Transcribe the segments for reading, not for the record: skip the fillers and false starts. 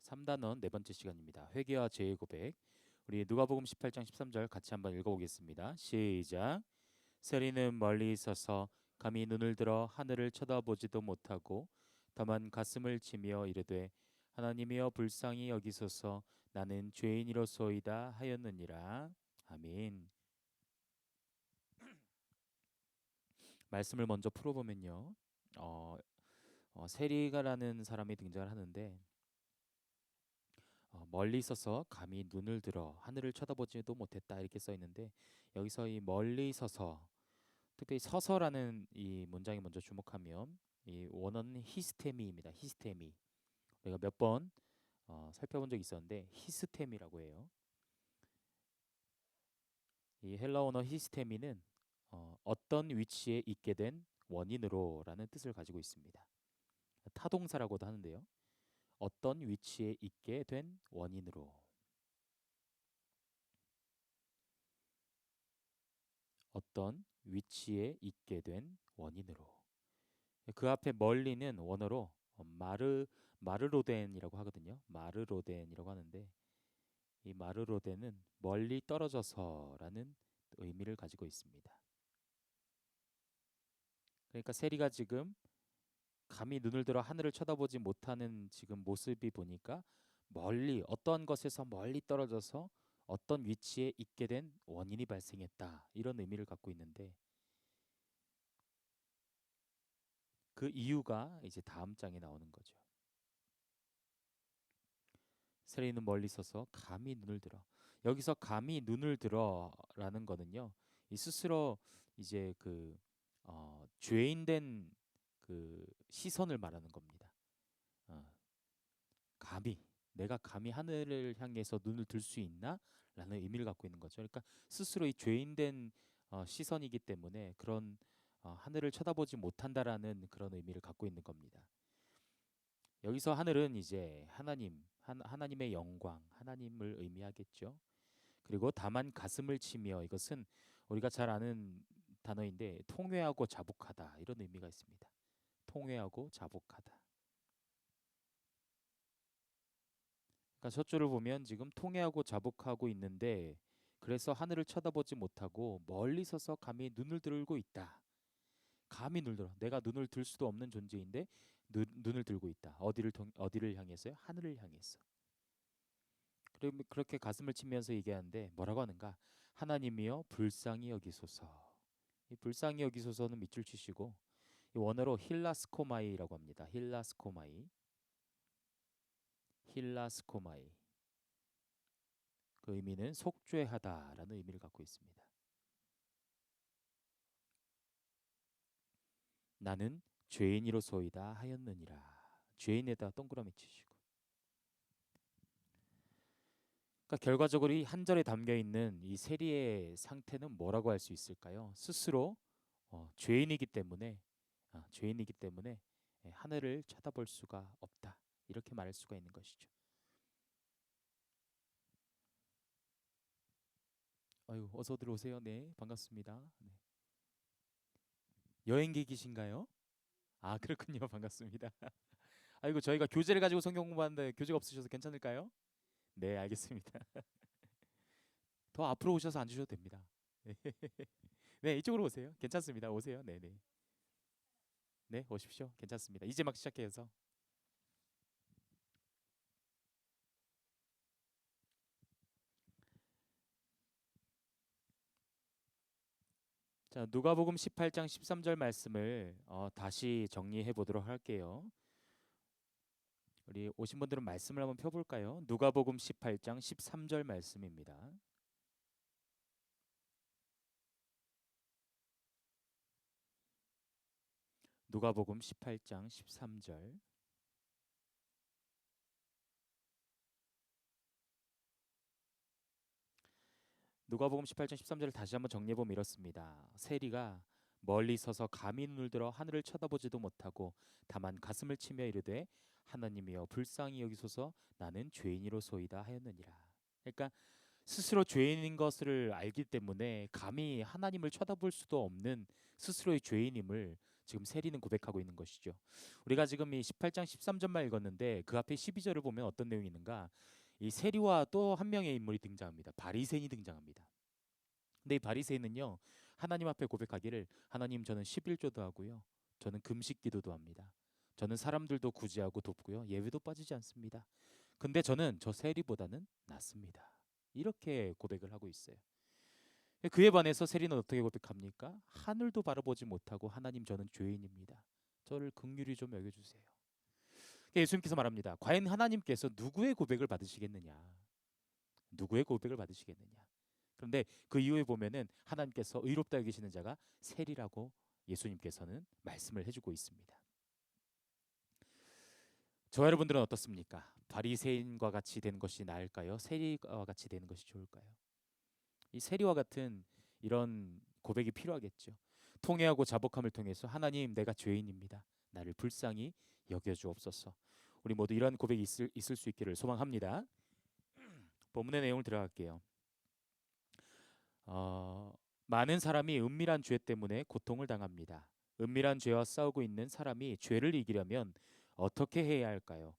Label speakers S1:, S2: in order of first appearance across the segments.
S1: 3단원 네 번째 시간입니다. 회개와 죄의 고백. 우리 누가복음 18장 13절 같이 한번 읽어보겠습니다. 시작. 세리는 멀리 있어서 감히 눈을 들어 하늘을 쳐다보지도 못하고 다만 가슴을 치며 이르되 하나님이여 불쌍히 여기소서 나는 죄인이로소이다 하였느니라. 아멘. 말씀을 먼저 풀어보면요. 어, 세리가라는 사람이 등장을 하는데 멀리 있어서 감히 눈을 들어 하늘을 쳐다보지도 못했다 이렇게 써 있는데 여기서 이 멀리 서서 특별히 서서라는 이 문장에 먼저 주목하면 이 원어는 히스테미입니다. 히스테미. 우리가 몇 번 살펴본 적이 있었는데 히스테미라고 해요. 이 헬라 언어 히스테미는 어떤 위치에 있게 된 원인으로라는 뜻을 가지고 있습니다. 타동사라고도 하는데요. 어떤 위치에 있게 된 원인으로. 어떤 위치에 있게 된 원인으로. 그 앞에 멀리는 원어로 마르로덴이라고 하거든요. 마르로덴이라고 하는데 이 마르로덴은 멀리 떨어져서라는 의미를 가지고 있습니다. 그러니까 세리가 지금 감히 눈을 들어 하늘을 쳐다보지 못하는 지금 모습이 보니까 멀리 어떠한 것에서 멀리 떨어져서 어떤 위치에 있게 된 원인이 발생했다. 이런 의미를 갖고 있는데 그 이유가 이제 다음 장에 나오는 거죠. 세리는 멀리 서서 감히 눈을 들어. 여기서 감히 눈을 들어라는 거는요. 이 스스로 이제 죄인된 그 시선을 말하는 겁니다. 어, 감히 내가 감히 하늘을 향해서 눈을 들 수 있나? 라는 의미를 갖고 있는 거죠. 그러니까 스스로 이 죄인된 시선이기 때문에 그런 하늘을 쳐다보지 못한다라는 그런 의미를 갖고 있는 겁니다. 여기서 하늘은 이제 하나님의 영광, 하나님을 의미하겠죠. 그리고 다만 가슴을 치며 이것은 우리가 잘 아는 단어인데 통회하고 자복하다 이런 의미가 있습니다. 통회하고 자복하다. 그러니까 첫 줄을 보면 지금 통회하고 자복하고 있는데 그래서 하늘을 쳐다보지 못하고 멀리 서서 감히 눈을 들고 있다. 감히 눈을 들어. 내가 눈을 들 수도 없는 존재인데 눈을 들고 있다. 어디를 향해서요? 하늘을 향해서. 그렇게 가슴을 치면서 얘기하는데 뭐라고 하는가? 하나님이여 불쌍히 여기소서. 이 불쌍히 여기소서는 밑줄 치시고 이 원어로 힐라스코마이라고 합니다. 힐라스코마이. 힐라스코마이. 그 의미는 속죄하다라는 의미를 갖고 있습니다. 나는 죄인이로소이다 하였느니라. 죄인에다 동그라미 치시고. 그러니까 결과적으로 이 한 절에 담겨 있는 이 세리의 상태는 뭐라고 할 수 있을까요? 스스로 죄인이기 때문에 죄인이기 때문에 하늘을 쳐다볼 수가 없다. 이렇게 말할 수가 있는 것이죠. 아유, 어서 들어오세요. 네, 반갑습니다. 네. 여행객이신가요? 아, 그렇군요. 반갑습니다. 아이고, 저희가 교재를 가지고 성경 공부하는데 교재가 없으셔서 괜찮을까요? 네, 알겠습니다. 더 앞으로 오셔서 앉으셔도 됩니다. 네, 네, 이쪽으로 오세요. 괜찮습니다. 오세요. 네, 네. 네, 오십시오. 괜찮습니다. 이제 막 시작해서. 자, 누가복음 18장 13절 말씀을 다시 정리해 보도록 할게요. 우리 오신 분들은 말씀을 한번 펴볼까요? 누가복음 18장 13절 말씀입니다. 누가복음 18장 13절. 누가복음 18장 13절을 다시 한번 정리해 보면 이렇습니다. 세리가 멀리 서서 감히 눈을 들어 하늘을 쳐다보지도 못하고 다만 가슴을 치며 이르되 하나님이여 불쌍히 여기소서 나는 죄인이로소이다 하였느니라. 그러니까 스스로 죄인인 것을 알기 때문에 감히 하나님을 쳐다볼 수도 없는 스스로의 죄인임을 지금 세리는 고백하고 있는 것이죠. 우리가 지금 이 18장 13절만 읽었는데 그 앞에 12절을 보면 어떤 내용이 있는가? 이 세리와 또 한 명의 인물이 등장합니다. 바리새인이 등장합니다. 근데 이 바리새인은요, 하나님 앞에 고백하기를, 하나님, 저는 11조도 하고요, 저는 금식 기도도 합니다. 저는 사람들도 구제하고 돕고요, 예외도 빠지지 않습니다. 근데 저는 저 세리보다는 낫습니다. 이렇게 고백을 하고 있어요. 그에 반해서 세리는 어떻게 고백합니까? 하늘도 바라보지 못하고, 하나님, 저는 죄인입니다. 저를 긍휼히 좀 여겨주세요. 예수님께서 말합니다. 과연 하나님께서 누구의 고백을 받으시겠느냐? 누구의 고백을 받으시겠느냐? 그런데 그 이후에 보면은 하나님께서 의롭다 여기시는 자가 세리라고 예수님께서는 말씀을 해주고 있습니다. 저 여러분들은 어떻습니까? 바리새인과 같이 되는 것이 나을까요? 세리와 같이 되는 것이 좋을까요? 이 세리와 같은 이런 고백이 필요하겠죠. 통회하고 자복함을 통해서, 하나님, 내가 죄인입니다. 나를 불쌍히 여겨주옵소서. 우리 모두 이런 고백이 있을 수 있기를 소망합니다. 본문의 내용을 들어갈게요. 어, 많은 사람이 은밀한 죄 때문에 고통을 당합니다. 은밀한 죄와 싸우고 있는 사람이 죄를 이기려면 어떻게 해야 할까요?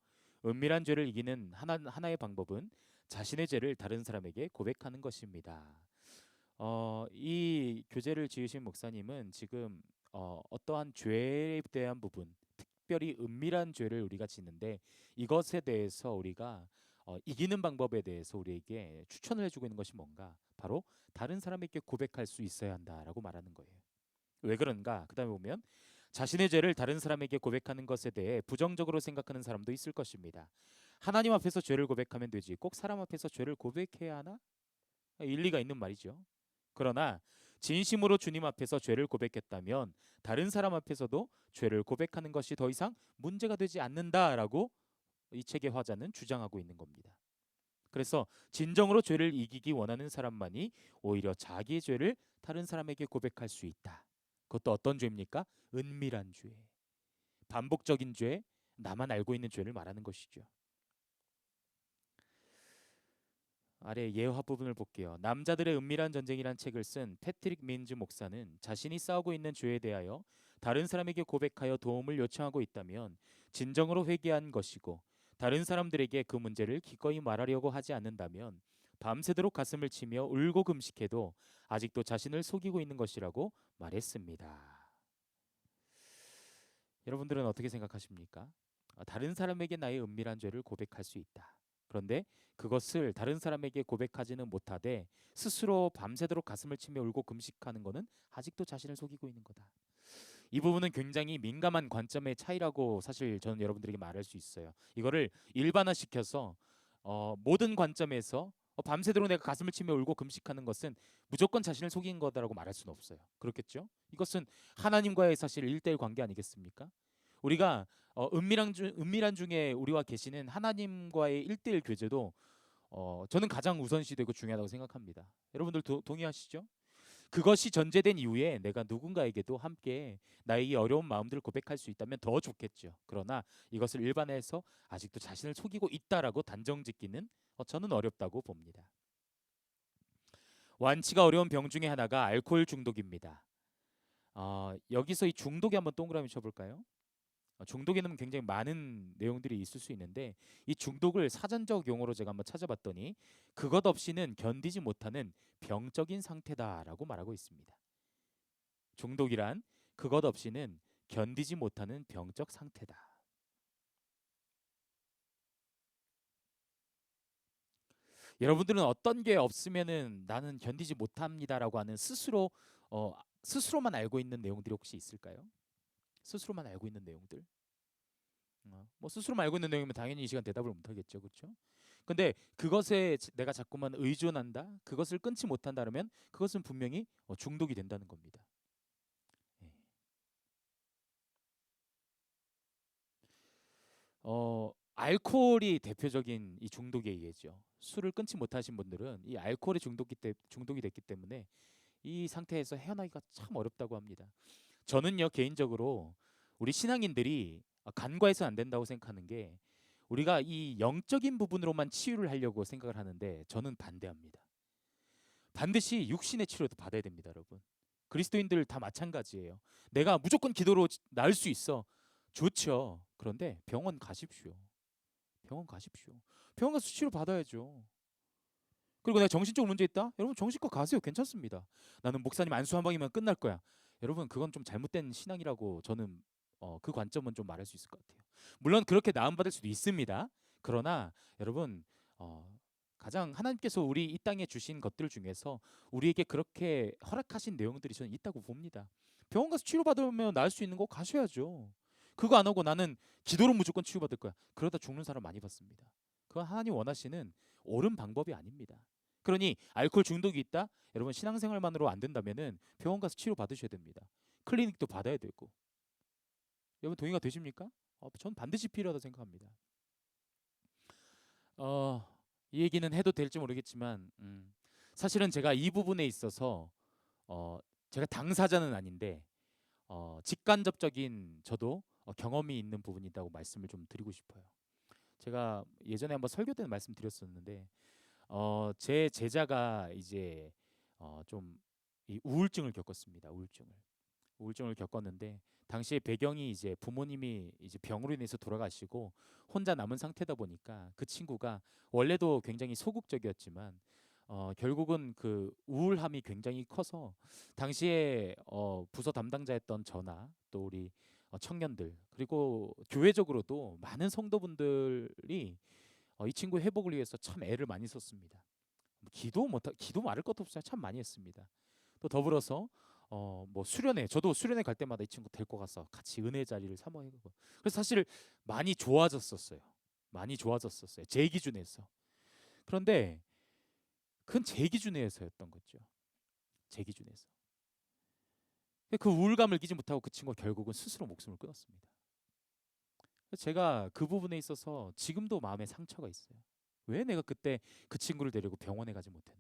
S1: 은밀한 죄를 이기는 하나의 방법은 자신의 죄를 다른 사람에게 고백하는 것입니다. 이 교재를 지으신 목사님은 지금 어떠한 죄에 대한 부분, 특별히 은밀한 죄를 우리가 짓는데 이것에 대해서 우리가 이기는 방법에 대해서 우리에게 추천을 해주고 있는 것이 뭔가? 바로 다른 사람에게 고백할 수 있어야 한다라고 말하는 거예요. 왜 그런가? 그다음에 보면 자신의 죄를 다른 사람에게 고백하는 것에 대해 부정적으로 생각하는 사람도 있을 것입니다. 하나님 앞에서 죄를 고백하면 되지 꼭 사람 앞에서 죄를 고백해야 하나? 일리가 있는 말이죠. 그러나 진심으로 주님 앞에서 죄를 고백했다면 다른 사람 앞에서도 죄를 고백하는 것이 더 이상 문제가 되지 않는다라고 이 책의 화자는 주장하고 있는 겁니다. 그래서 진정으로 죄를 이기기 원하는 사람만이 오히려 자기의 죄를 다른 사람에게 고백할 수 있다. 그것도 어떤 죄입니까? 은밀한 죄, 반복적인 죄, 나만 알고 있는 죄를 말하는 것이죠. 아래 예화 부분을 볼게요. 남자들의 은밀한 전쟁이란 책을 쓴 패트릭 민즈 목사는 자신이 싸우고 있는 죄에 대하여 다른 사람에게 고백하여 도움을 요청하고 있다면 진정으로 회개한 것이고, 다른 사람들에게 그 문제를 기꺼이 말하려고 하지 않는다면 밤새도록 가슴을 치며 울고 금식해도 아직도 자신을 속이고 있는 것이라고 말했습니다. 여러분들은 어떻게 생각하십니까? 다른 사람에게 나의 은밀한 죄를 고백할 수 있다. 그런데 그것을 다른 사람에게 고백하지는 못하되 스스로 밤새도록 가슴을 치며 울고 금식하는 것은 아직도 자신을 속이고 있는 거다. 이 부분은 굉장히 민감한 관점의 차이라고 사실 저는 여러분들에게 말할 수 있어요. 이거를 일반화시켜서 모든 관점에서 밤새도록 내가 가슴을 치며 울고 금식하는 것은 무조건 자신을 속인 거다라고 말할 수는 없어요. 그렇겠죠? 이것은 하나님과의 사실 일대일 관계 아니겠습니까? 우리가 은밀한 중에 우리와 계시는 하나님과의 일대일 교제도 저는 가장 우선시되고 중요하다고 생각합니다. 여러분들 동의하시죠? 그것이 전제된 이후에 내가 누군가에게도 함께 나의 이 어려운 마음들을 고백할 수 있다면 더 좋겠죠. 그러나 이것을 일반화해서 아직도 자신을 속이고 있다라고 단정짓기는 저는 어렵다고 봅니다. 완치가 어려운 병 중에 하나가 알코올 중독입니다. 여기서 이 중독에 한번 동그라미 쳐볼까요? 중독에는 굉장히 많은 내용들이 있을 수 있는데 이 중독을 사전적 용어로 제가 한번 찾아봤더니 그것 없이는 견디지 못하는 병적인 상태다라고 말하고 있습니다. 중독이란 그것 없이는 견디지 못하는 병적 상태다. 여러분들은 어떤 게 없으면은 나는 견디지 못합니다라고 하는 스스로만 알고 있는 내용들이 혹시 있을까요? 스스로만 알고 있는 내용들? 뭐 스스로만 알고 있는 내용이면 당연히 이 시간 대답을 못 하겠죠. 그렇죠? 근데 그것에 내가 자꾸만 의존한다, 그것을 끊지 못한다 그러면 그것은 분명히 중독이 된다는 겁니다. 예. 알코올이 대표적인 이 중독의 예죠. 술을 끊지 못하신 분들은 이 알코올에 중독이 됐기 때문에 이 상태에서 헤어나기가 참 어렵다고 합니다. 저는요, 개인적으로 우리 신앙인들이 간과해서는 안 된다고 생각하는 게, 우리가 이 영적인 부분으로만 치유를 하려고 생각을 하는데 저는 반대합니다. 반드시 육신의 치료도 받아야 됩니다, 여러분. 그리스도인들 다 마찬가지예요. 내가 무조건 기도로 나을 수 있어. 좋죠. 그런데 병원 가십시오. 병원 가십시오. 병원 가서 치료 받아야죠. 그리고 내가 정신적 문제 있다? 여러분 정신과 가세요. 괜찮습니다. 나는 목사님 안수 한 방이면 끝날 거야. 여러분 그건 좀 잘못된 신앙이라고 저는 그 관점은 좀 말할 수 있을 것 같아요. 물론 그렇게 나음 받을 수도 있습니다. 그러나 여러분 어, 가장 하나님께서 우리 이 땅에 주신 것들 중에서 우리에게 그렇게 허락하신 내용들이 저는 있다고 봅니다. 병원 가서 치료받으면 나을 수 있는 거 가셔야죠. 그거 안 하고 나는 기도로 무조건 치유받을 거야. 그러다 죽는 사람 많이 봤습니다. 그건 하나님 원하시는 옳은 방법이 아닙니다. 그러니 알코올 중독이 있다? 여러분 신앙생활만으로 안 된다면은 병원 가서 치료 받으셔야 됩니다. 클리닉도 받아야 되고. 여러분 동의가 되십니까? 전 반드시 필요하다 생각합니다. 어, 이 얘기는 해도 될지 모르겠지만 사실은 제가 이 부분에 있어서 어, 제가 당사자는 아닌데 직간접적인 저도 경험이 있는 부분이 있다고 말씀을 좀 드리고 싶어요. 제가 예전에 한번 설교 때는 말씀드렸었는데 제 제자가 이제 좀 이 우울증을 겪었습니다. 우울증을 겪었는데 당시에 배경이 이제 부모님이 이제 병으로 인해서 돌아가시고 혼자 남은 상태다 보니까 그 친구가 원래도 굉장히 소극적이었지만 결국은 그 우울함이 굉장히 커서 당시에 부서 담당자였던 저나 또 우리 청년들 그리고 교회적으로도 많은 성도분들이 이 친구 회복을 위해서 참 애를 많이 썼습니다. 기도 말할 것도 없어요. 참 많이 했습니다. 또 더불어서 뭐 수련회 저도 수련회 갈 때마다 이 친구 데리고 가서 같이 은혜 자리를 사모하고 그래서 사실 많이 좋아졌었어요. 많이 좋아졌었어요. 제 기준에서. 그런데 그건 제 기준에서였던 거죠. 제 기준에서. 그 우울감을 이기지 못하고 그 친구가 결국은 스스로 목숨을 끊었습니다. 제가 그 부분에 있어서 지금도 마음에 상처가 있어요. 왜 내가 그때 그 친구를 데리고 병원에 가지 못했나?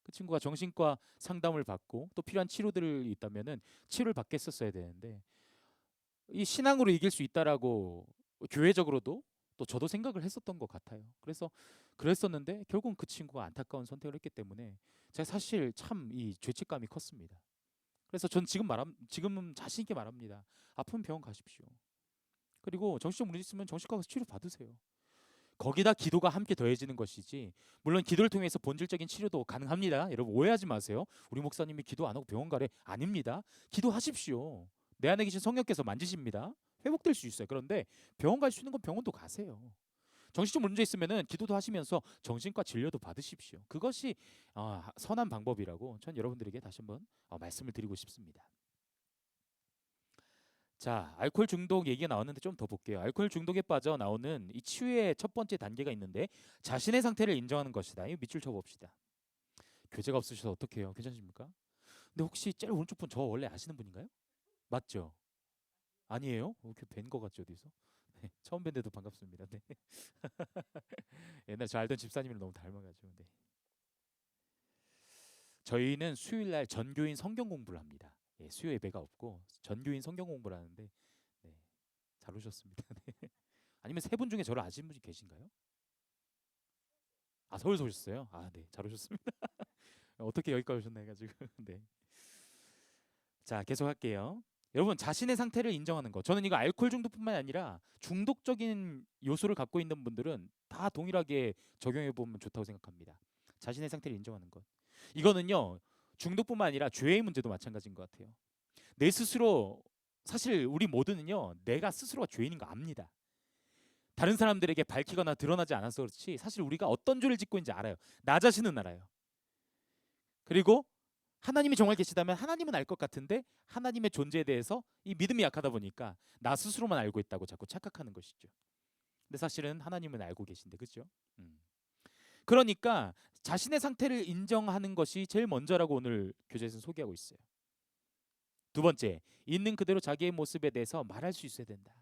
S1: 그 친구가 정신과 상담을 받고 또 필요한 치료들이 있다면은 치료를 받겠었어야 되는데 이 신앙으로 이길 수 있다라고 교회적으로도 또 저도 생각을 했었던 것 같아요. 그래서 그랬었는데 결국은 그 친구가 안타까운 선택을 했기 때문에 제가 사실 참 이 죄책감이 컸습니다. 그래서 전 지금은 자신 있게 말합니다. 아픈 병원 가십시오. 그리고 정신적 문제 있으면 정신과 가서 치료 받으세요. 거기다 기도가 함께 더해지는 것이지. 물론 기도를 통해서 본질적인 치료도 가능합니다. 여러분 오해하지 마세요. 우리 목사님이 기도 안 하고 병원 가래 아닙니다. 기도하십시오. 내 안에 계신 성령께서 만지십니다. 회복될 수 있어요. 그런데 병원 갈 수 있는 건 병원도 가세요. 정신적 문제 있으면은 기도도 하시면서 정신과 진료도 받으십시오. 그것이 선한 방법이라고 전 여러분들에게 다시 한번 말씀을 드리고 싶습니다. 자, 알코올 중독 얘기가 나왔는데 좀 더 볼게요. 알코올 중독에 빠져 나오는 이 치유의 첫 번째 단계가 있는데 자신의 상태를 인정하는 것이다. 이 밑줄 쳐봅시다. 교재가 없으셔서 어떡해요? 괜찮습니까? 근데 혹시 제일 오른쪽 분 저 원래 아시는 분인가요? 맞죠? 아니에요? 이렇게 뵌 거 같죠 어디서? 네, 처음 뵌데도 반갑습니다. 네. 옛날 저 알던 집사님이랑 너무 닮아가지고. 네. 저희는 수요일 날 전교인 성경 공부를 합니다. 예, 수요 예배가 없고 전교인 성경 공부를 하는데 네, 잘 오셨습니다. 네. 아니면 세 분 중에 저를 아시는 분이 계신가요? 서울서 오셨어요? 네, 잘 오셨습니다. 어떻게 여기까지 오셨나 해가지고. 네. 자, 계속 할게요. 여러분 자신의 상태를 인정하는 거. 저는 이거 알코올 중독뿐만 아니라 중독적인 요소를 갖고 있는 분들은 다 동일하게 적용해 보면 좋다고 생각합니다. 자신의 상태를 인정하는 것. 이거는요 중독뿐만 아니라 죄의 문제도 마찬가지인 것 같아요. 내 스스로 사실 우리 모두는요 내가 스스로가 죄인인 거 압니다. 다른 사람들에게 밝히거나 드러나지 않아서 그렇지 사실 우리가 어떤 죄를 짓고 있는지 알아요. 나 자신은 알아요. 그리고 하나님이 정말 계시다면 하나님은 알 것 같은데 하나님의 존재에 대해서 이 믿음이 약하다 보니까 나 스스로만 알고 있다고 자꾸 착각하는 것이죠. 근데 사실은 하나님은 알고 계신데 그죠? 음. 그러니까 자신의 상태를 인정하는 것이 제일 먼저라고 오늘 교재에서 소개하고 있어요. 두 번째, 있는 그대로 자기의 모습에 대해서 말할 수 있어야 된다.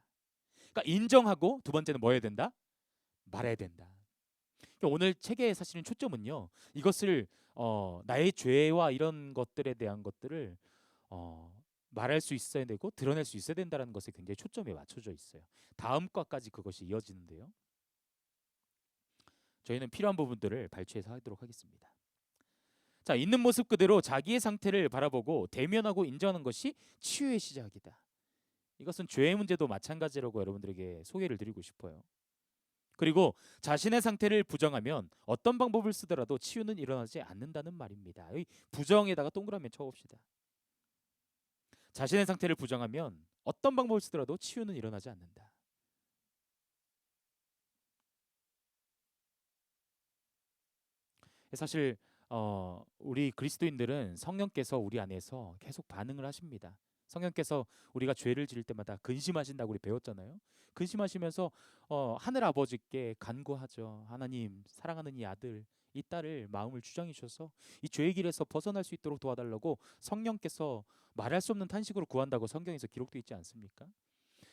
S1: 그러니까 인정하고 두 번째는 뭐 해야 된다? 말해야 된다. 그러니까 오늘 책의 사실은 초점은요. 이것을 나의 죄와 이런 것들에 대한 것들을 어, 말할 수 있어야 되고 드러낼 수 있어야 된다는 것에 굉장히 초점이 맞춰져 있어요. 다음 과까지 그것이 이어지는데요. 저희는 필요한 부분들을 발췌해서 하도록 하겠습니다. 자, 있는 모습 그대로 자기의 상태를 바라보고 대면하고 인정하는 것이 치유의 시작이다. 이것은 죄의 문제도 마찬가지라고 여러분들에게 소개를 드리고 싶어요. 그리고 자신의 상태를 부정하면 어떤 방법을 쓰더라도 치유는 일어나지 않는다는 말입니다. 이 부정에다가 동그라미 쳐봅시다. 자신의 상태를 부정하면 어떤 방법을 쓰더라도 치유는 일어나지 않는다. 사실 우리 그리스도인들은 성령께서 우리 안에서 계속 반응을 하십니다. 성령께서 우리가 죄를 지을 때마다 근심하신다고 우리 배웠잖아요. 근심하시면서 하늘 아버지께 간구하죠. 하나님, 사랑하는 이 아들, 이 딸을 마음을 주장해 주셔서 이 죄의 길에서 벗어날 수 있도록 도와달라고 성령께서 말할 수 없는 탄식으로 구한다고 성경에서 기록되어 있지 않습니까?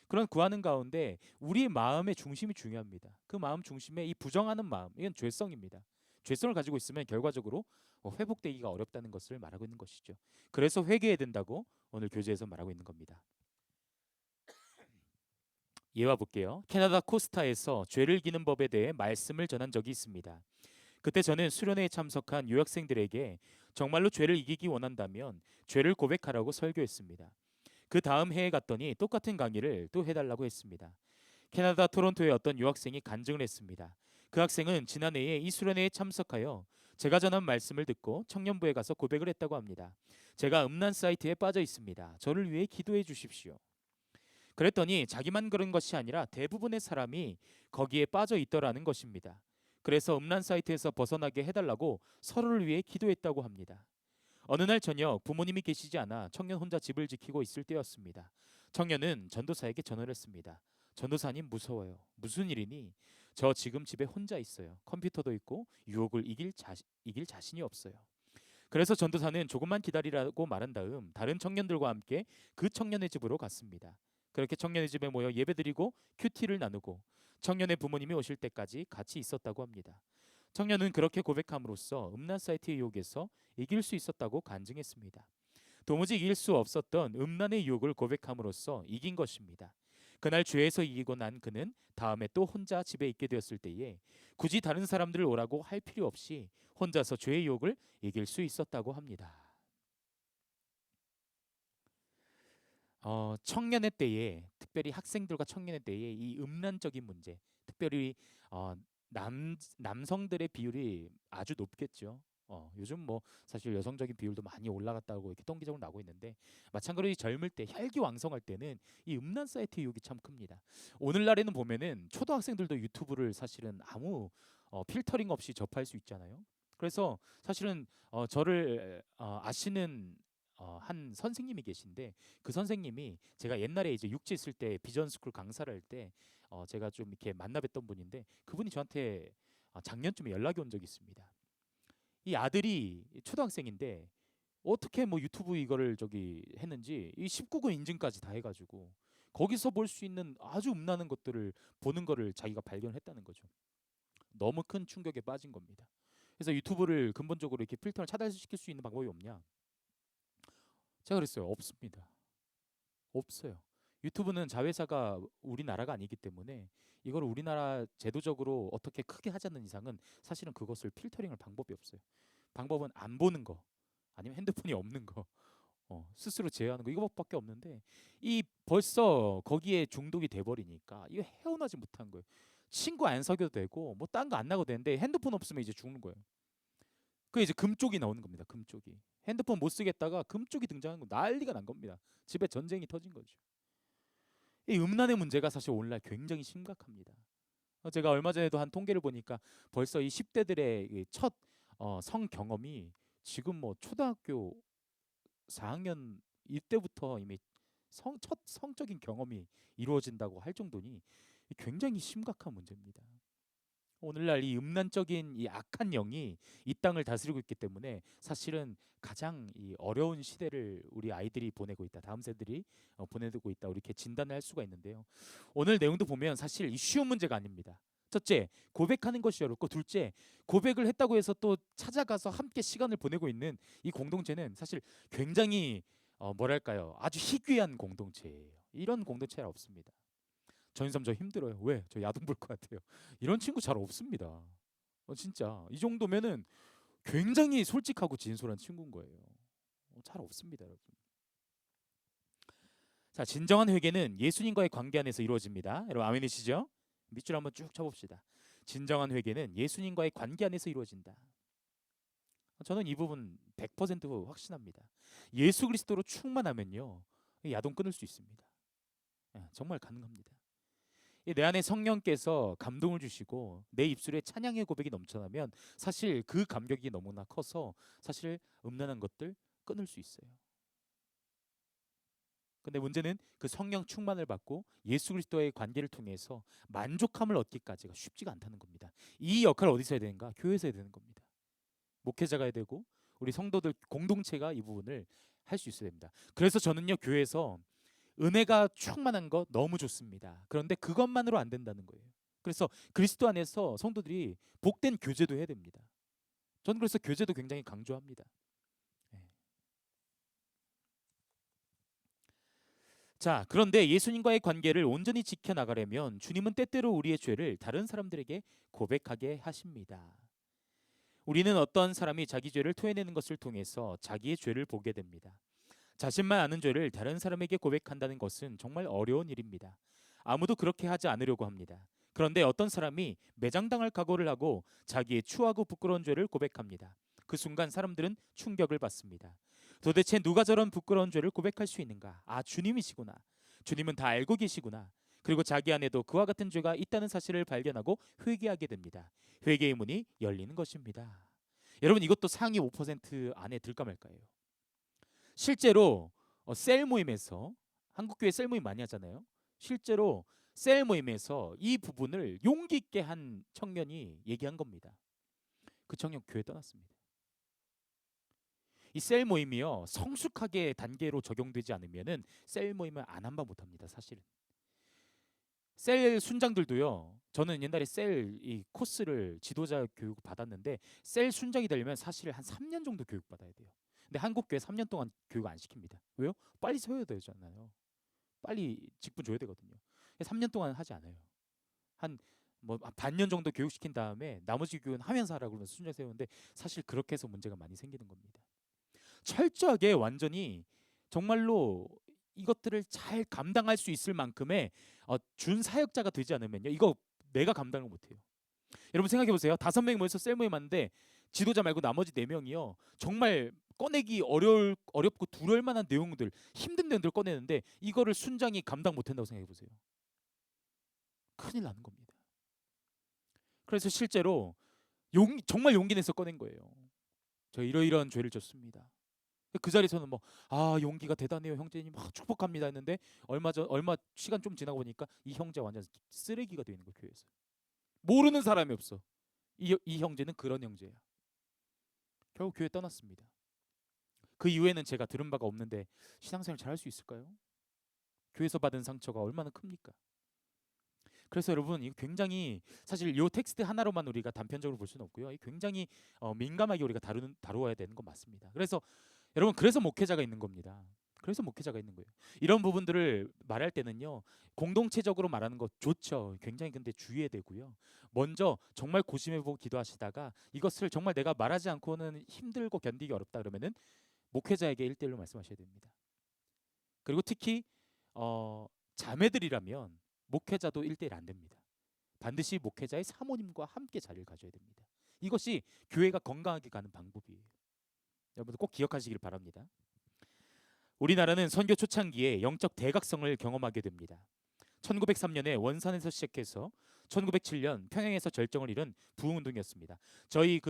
S1: 그런 구하는 가운데 우리의 마음의 중심이 중요합니다. 그 마음 중심에 이 부정하는 마음, 이건 죄성입니다. 죄성을 가지고 있으면 결과적으로 회복되기가 어렵다는 것을 말하고 있는 것이죠. 그래서 회개해야 된다고 오늘 교재에서 말하고 있는 겁니다. 예와 볼게요. 캐나다 코스타에서 죄를 기는 법에 대해 말씀을 전한 적이 있습니다. 그때 저는 수련회에 참석한 유학생들에게 정말로 죄를 이기기 원한다면 죄를 고백하라고 설교했습니다. 그 다음 해에 갔더니 똑같은 강의를 또 해달라고 했습니다. 캐나다 토론토의 어떤 유학생이 간증을 했습니다. 그 학생은 지난해에 이 수련회에 참석하여 제가 전한 말씀을 듣고 청년부에 가서 고백을 했다고 합니다. 제가 음란 사이트에 빠져 있습니다. 저를 위해 기도해 주십시오. 그랬더니 자기만 그런 것이 아니라 대부분의 사람이 거기에 빠져 있더라는 것입니다. 그래서 음란 사이트에서 벗어나게 해달라고 서로를 위해 기도했다고 합니다. 어느 날 저녁 부모님이 계시지 않아 청년 혼자 집을 지키고 있을 때였습니다. 청년은 전도사에게 전화를 했습니다. 전도사님 무서워요. 무슨 일이니? 저 지금 집에 혼자 있어요. 컴퓨터도 있고 유혹을 이길 자신이 없어요. 그래서 전도사는 조금만 기다리라고 말한 다음 다른 청년들과 함께 그 청년의 집으로 갔습니다. 그렇게 청년의 집에 모여 예배드리고 큐티를 나누고 청년의 부모님이 오실 때까지 같이 있었다고 합니다. 청년은 그렇게 고백함으로써 음란 사이트의 유혹에서 이길 수 있었다고 간증했습니다. 도무지 이길 수 없었던 음란의 유혹을 고백함으로써 이긴 것입니다. 그날 죄에서 이기고 난 그는 다음에 또 혼자 집에 있게 되었을 때에 굳이 다른 사람들을 오라고 할 필요 없이 혼자서 죄의 유혹을 이길 수 있었다고 합니다. 청년의 때에 특별히 학생들과 청년의 때에 이 음란적인 문제, 특별히 어, 남성들의 비율이 아주 높겠죠. 요즘 뭐 사실 여성적인 비율도 많이 올라갔다고 이렇게 통계적으로 나오고 있는데 마찬가지로 젊을 때 혈기왕성할 때는 이 음란 사이트 유혹이 참 큽니다. 오늘날에는 보면은 초등학생들도 유튜브를 사실은 아무 필터링 없이 접할 수 있잖아요. 그래서 사실은 저를 아시는 한 선생님이 계신데 그 선생님이 제가 옛날에 이제 육지 있을 때 비전 스쿨 강사를 할 때 제가 좀 이렇게 만나 뵀던 분인데 그분이 저한테 작년쯤에 연락이 온 적이 있습니다. 이 아들이 초등학생인데 어떻게 뭐 유튜브 이거를 저기 했는지 이 19금 인증까지 다 해가지고 거기서 볼 수 있는 아주 음란한 것들을 보는 거를 자기가 발견했다는 거죠. 너무 큰 충격에 빠진 겁니다. 그래서 유튜브를 근본적으로 이렇게 필터를 차단시킬 수 있는 방법이 없냐? 제가 그랬어요. 없습니다. 없어요. 유튜브는 자회사가 우리나라가 아니기 때문에 이걸 우리나라 제도적으로 어떻게 크게 하지 않는 이상은 사실은 그것을 필터링할 방법이 없어요. 방법은 안 보는 거 아니면 핸드폰이 없는 거 스스로 제어하는 거 이거밖에 없는데 이 벌써 거기에 중독이 돼버리니까 이거 헤어나지 못한 거예요. 친구 안 사귀어도 되고 뭐 딴 거 안 나가도 되는데 핸드폰 없으면 이제 죽는 거예요. 그 이제 금쪽이 나오는 겁니다. 금쪽이. 핸드폰 못 쓰겠다가 금쪽이 등장한 거 난리가 난 겁니다. 집에 전쟁이 터진 거죠. 이 음란의 문제가 사실 오늘날 굉장히 심각합니다. 제가 얼마 전에도 한 통계를 보니까 벌써 이 10대들의 첫 성 경험이 지금 뭐 초등학교 4학년 이때부터 이미 첫 성적인 경험이 이루어진다고 할 정도니 굉장히 심각한 문제입니다. 오늘날 이 음란적인 이 악한 영이 이 땅을 다스리고 있기 때문에 사실은 가장 이 어려운 시대를 우리 아이들이 보내고 있다. 다음 세들이 보내고 있다. 이렇게 진단을 할 수가 있는데요. 오늘 내용도 보면 사실 이 쉬운 문제가 아닙니다. 첫째, 고백하는 것이 어렵고 둘째, 고백을 했다고 해서 또 찾아가서 함께 시간을 보내고 있는 이 공동체는 사실 굉장히 뭐랄까요? 아주 희귀한 공동체예요. 이런 전체는 없습니다. 전인삼 저 힘들어요. 왜? 저 야동 볼 것 같아요. 이런 친구 잘 없습니다. 진짜 이 정도면은 굉장히 솔직하고 진솔한 친구인 거예요. 잘 없습니다, 여러분. 자, 진정한 회개는 예수님과의 관계 안에서 이루어집니다. 여러분 아멘이시죠? 밑줄 한번 쭉 쳐봅시다. 진정한 회개는 예수님과의 관계 안에서 이루어진다. 저는 이 부분 100% 확신합니다. 예수 그리스도로 충만하면요, 야동 끊을 수 있습니다. 정말 가능합니다. 내 안에 성령께서 감동을 주시고 내 입술에 찬양의 고백이 넘쳐나면 사실 그 감격이 너무나 커서 사실 음란한 것들 끊을 수 있어요. 근데 문제는 그 성령 충만을 받고 예수 그리스도의 관계를 통해서 만족함을 얻기까지가 쉽지가 않다는 겁니다. 이 역할을 어디서 해야 되는가? 교회에서 해야 되는 겁니다. 목회자가 해야 되고 우리 성도들 공동체가 이 부분을 할 수 있어야 됩니다. 그래서 저는요, 교회에서 은혜가 충만한 거 너무 좋습니다. 그런데 그것만으로 안 된다는 거예요. 그래서 그리스도 안에서 성도들이 복된 교제도 해야 됩니다. 저는 그래서 교제도 굉장히 강조합니다. 예. 자, 그런데 예수님과의 관계를 온전히 지켜나가려면 주님은 때때로 우리의 죄를 다른 사람들에게 고백하게 하십니다. 우리는 어떤 사람이 자기 죄를 토해내는 것을 통해서 자기의 죄를 보게 됩니다. 자신만 아는 죄를 다른 사람에게 고백한다는 것은 정말 어려운 일입니다. 아무도 그렇게 하지 않으려고 합니다. 그런데 어떤 사람이 매장당할 각오를 하고 자기의 추하고 부끄러운 죄를 고백합니다. 그 순간 사람들은 충격을 받습니다. 도대체 누가 저런 부끄러운 죄를 고백할 수 있는가? 아, 주님이시구나. 주님은 다 알고 계시구나. 그리고 자기 안에도 그와 같은 죄가 있다는 사실을 발견하고 회개하게 됩니다. 회개의 문이 열리는 것입니다. 여러분, 이것도 상위 5% 안에 들까 말까요? 실제로 셀 모임에서, 한국교회 셀 모임 많이 하잖아요. 실제로 셀 모임에서 이 부분을 용기 있게 한 청년이 얘기한 겁니다. 그 청년 교회 떠났습니다. 이 셀 모임이요, 성숙하게 단계로 적용되지 않으면은 셀 모임을 안 한 바 못합니다. 사실은 셀 순장들도요, 저는 옛날에 셀 이 코스를 지도자 교육 받았는데 셀 순장이 되려면 사실 한 3년 정도 교육 받아야 돼요. 근데 한국 교회 3년 동안 교육 안 시킵니다. 왜요? 빨리 세워야 되잖아요. 빨리 직분 줘야 되거든요. 3년 동안 하지 않아요. 한 뭐 반년 정도 교육시킨 다음에 나머지 교육은 하면서 하라고 그러면서 순장 세우는데 사실 그렇게 해서 문제가 많이 생기는 겁니다. 철저하게 완전히 정말로 이것들을 잘 감당할 수 있을 만큼의 준 사역자가 되지 않으면요, 이거 내가 감당을 못해요. 여러분 생각해 보세요. 5명이 모여서 셀 모임 하는데 지도자 말고 나머지 4명이요, 정말 꺼내기 어렵고 두려울 만한 내용들, 힘든 내용들 꺼내는데 이거를 순장이 감당 못한다고 생각해 보세요. 큰일 나는 겁니다. 그래서 실제로 정말 용기 내서 꺼낸 거예요. 저 이러이러한 죄를 졌습니다. 그 자리에서는 뭐, 아, 용기가 대단해요 형제님, 축복합니다 했는데 얼마 시간 좀 지나고 보니까 이 형제 완전 쓰레기가 되어 있는 거예요. 교회에서 모르는 사람이 없어. 이 형제는 그런 형제야. 결국 교회 떠났습니다. 그 이후에는 제가 들은 바가 없는데 신앙생활 잘할 수 있을까요? 교회에서 받은 상처가 얼마나 큽니까? 그래서 여러분, 이거 굉장히 사실 요 텍스트 하나로만 우리가 단편적으로 볼 수는 없고요. 굉장히 민감하게 우리가 다루어야 되는 건 맞습니다. 그래서 여러분, 그래서 목회자가 있는 겁니다. 그래서 목회자가 있는 거예요. 이런 부분들을 말할 때는요, 공동체적으로 말하는 거 좋죠. 굉장히 근데 주의해야 되고요. 먼저 정말 고심해보고 기도하시다가 이것을 정말 내가 말하지 않고는 힘들고 견디기 어렵다 그러면은 목회자에게 1대1로 말씀하셔야 됩니다. 그리고 특히 자매들이라면 목회자도 1대1 안 됩니다. 반드시 목회자의 사모님과 함께 자리를 가져야 됩니다. 이것이 교회가 건강하게 가는 방법이에요. 여러분들 꼭 기억하시길 바랍니다. 우리나라는 선교 초창기에 영적 대각성을 경험하게 됩니다. 1903년에 원산에서 시작해서 1907년 평양에서 절정을 이룬 부흥운동이었습니다. 저희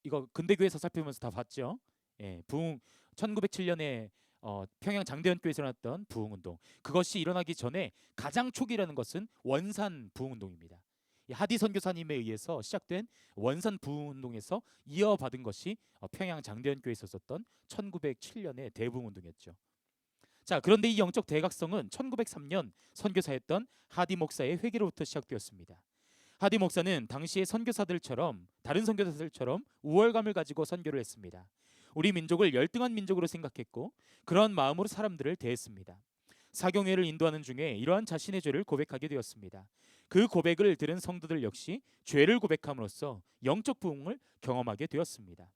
S1: 이거 근대교회에서 살펴보면서 다 봤죠. 예, 1907년에 평양 장대현교회에서 일어났던 부흥운동, 그것이 일어나기 전에 가장 초기라는 것은 원산 부흥운동입니다. 하디 선교사님에 의해서 시작된 원산 부흥운동에서 이어받은 것이 평양 장대현교회에서 있었던 1907년의 대부흥운동이었죠. 자, 그런데 이 영적 대각성은 1903년 선교사였던 하디 목사의 회개로부터 시작되었습니다. 하디 목사는 당시의 선교사들처럼, 다른 선교사들처럼 우월감을 가지고 선교를 했습니다. 우리 민족을 열등한 민족으로 생각했고 그런 마음으로 사람들을 대했습니다. 사경회를 인도하는 중에 이러한 자신의 죄를 고백하게 되었습니다. 그 고백을 들은 성도들 역시 죄를 고백함으로써 영적 부흥을 경험하게 되었습니다.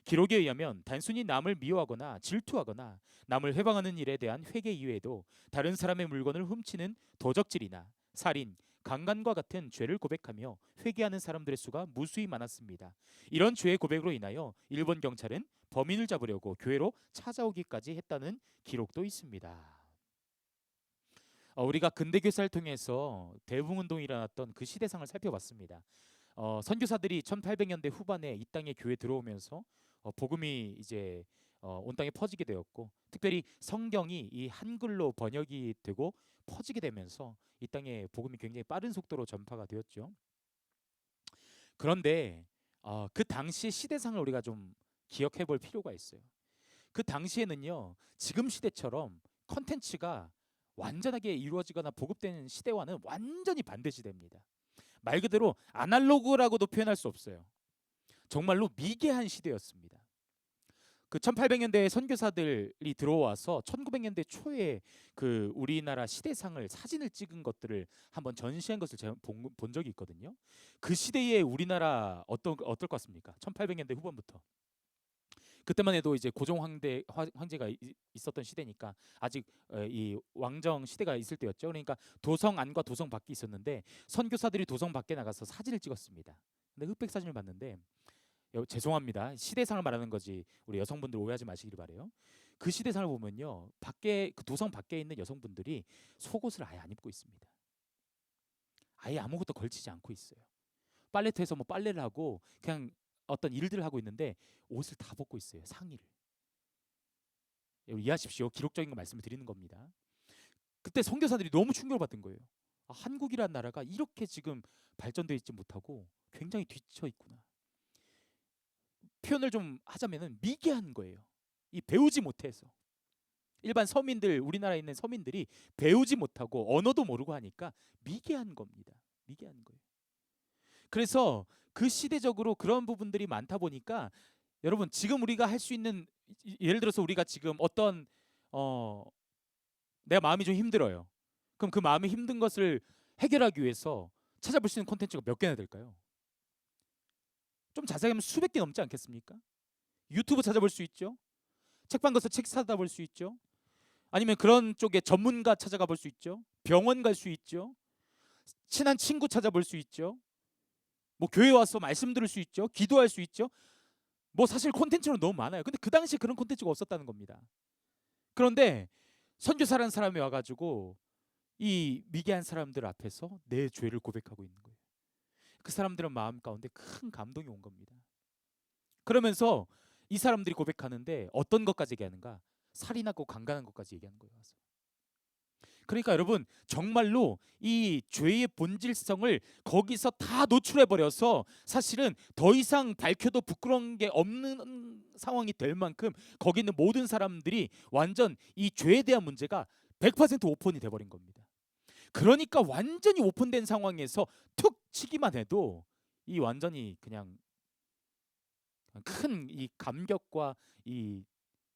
S1: 기록에 의하면 단순히 남을 미워하거나 질투하거나 남을 회방하는 일에 대한 회개 이외에도 다른 사람의 물건을 훔치는 도적질이나 살인, 강간과 같은 죄를 고백하며 회개하는 사람들의 수가 무수히 많았습니다. 이런 죄의 고백으로 인하여 일본 경찰은 범인을 잡으려고 교회로 찾아오기까지 했다는 기록도 있습니다. 우리가 근대교사를 통해서 대붕운동이 일어났던 그 시대상을 살펴봤습니다. 선교사들이 1800년대 후반에 이 땅에 교회 들어오면서 복음이 이제 온 땅에 퍼지게 되었고, 특별히 성경이 이 한글로 번역이 되고 퍼지게 되면서 이 땅에 복음이 굉장히 빠른 속도로 전파가 되었죠. 그런데 그 당시 시대상을 우리가 좀 기억해 볼 필요가 있어요. 그 당시에는요, 지금 시대처럼 컨텐츠가 완전하게 이루어지거나 보급되는 시대와는 완전히 반대 시대입니다. 말 그대로 아날로그라고도 표현할 수 없어요. 정말로 미개한 시대였습니다. 그 1800년대 선교사들이 들어와서 1900년대 초에 그 우리나라 시대상을 사진을 찍은 것들을 한번 전시한 것을 제가 본 적이 있거든요. 그 시대에 우리나라 어떨 것 같습니까? 1800년대 후반부터. 그때만 해도 이제 고종 황제가 있었던 시대니까 아직 이 왕정 시대가 있을 때였죠. 그러니까 도성 안과 도성 밖이 있었는데 선교사들이 도성 밖에 나가서 사진을 찍었습니다. 근데 흑백 사진을 봤는데, 죄송합니다. 시대상을 말하는 거지 우리 여성분들 오해하지 마시길 바래요. 그 시대상을 보면요, 밖에 그 도성 밖에 있는 여성분들이 속옷을 아예 안 입고 있습니다. 아예 아무것도 걸치지 않고 있어요. 빨래터에서 뭐 빨래를 하고 그냥 어떤 일들을 하고 있는데 옷을 다 벗고 있어요. 상의를. 이해하십시오. 기록적인 거 말씀을 드리는 겁니다. 그때 선교사들이 너무 충격을 받은 거예요. 한국이란 나라가 이렇게 지금 발전되어 있지 못하고 굉장히 뒤처 있구나. 표현을 좀 하자면은 미개한 거예요. 이 배우지 못해서. 일반 서민들, 우리나라에 있는 서민들이 배우지 못하고 언어도 모르고 하니까 미개한 겁니다. 미개한 거예요. 그래서 그 시대적으로 그런 부분들이 많다 보니까, 여러분 지금 우리가 할 수 있는, 예를 들어서 우리가 지금 어떤 어 내가 마음이 좀 힘들어요. 그럼 그 마음이 힘든 것을 해결하기 위해서 찾아볼 수 있는 콘텐츠가 몇 개나 될까요? 좀 자세히 하면 수백 개 넘지 않겠습니까? 유튜브 찾아볼 수 있죠. 책방 가서 책 사다 볼 수 있죠. 아니면 그런 쪽에 전문가 찾아가 볼 수 있죠. 병원 갈 수 있죠. 친한 친구 찾아볼 수 있죠. 뭐 교회 와서 말씀 들을 수 있죠. 기도할 수 있죠. 뭐 사실 콘텐츠는 너무 많아요. 근데 그 당시에 그런 콘텐츠가 없었다는 겁니다. 그런데 선교사라는 사람이 와가지고 이 미개한 사람들 앞에서 내 죄를 고백하고 있는 거예요. 그 사람들은 마음 가운데 큰 감동이 온 겁니다. 그러면서 이 사람들이 고백하는데 어떤 것까지 얘기하는가? 살인하고 강간한 것까지 얘기하는 거예요. 그러니까 여러분, 정말로 이 죄의 본질성을 거기서 다 노출해 버려서 사실은 더 이상 밝혀도 부끄러운 게 없는 상황이 될 만큼 거기 있는 모든 사람들이 완전 이 죄에 대한 문제가 100% 오픈이 돼 버린 겁니다. 그러니까 완전히 오픈된 상황에서 툭 치기만 해도 이 완전히 그냥 큰 이 감격과 이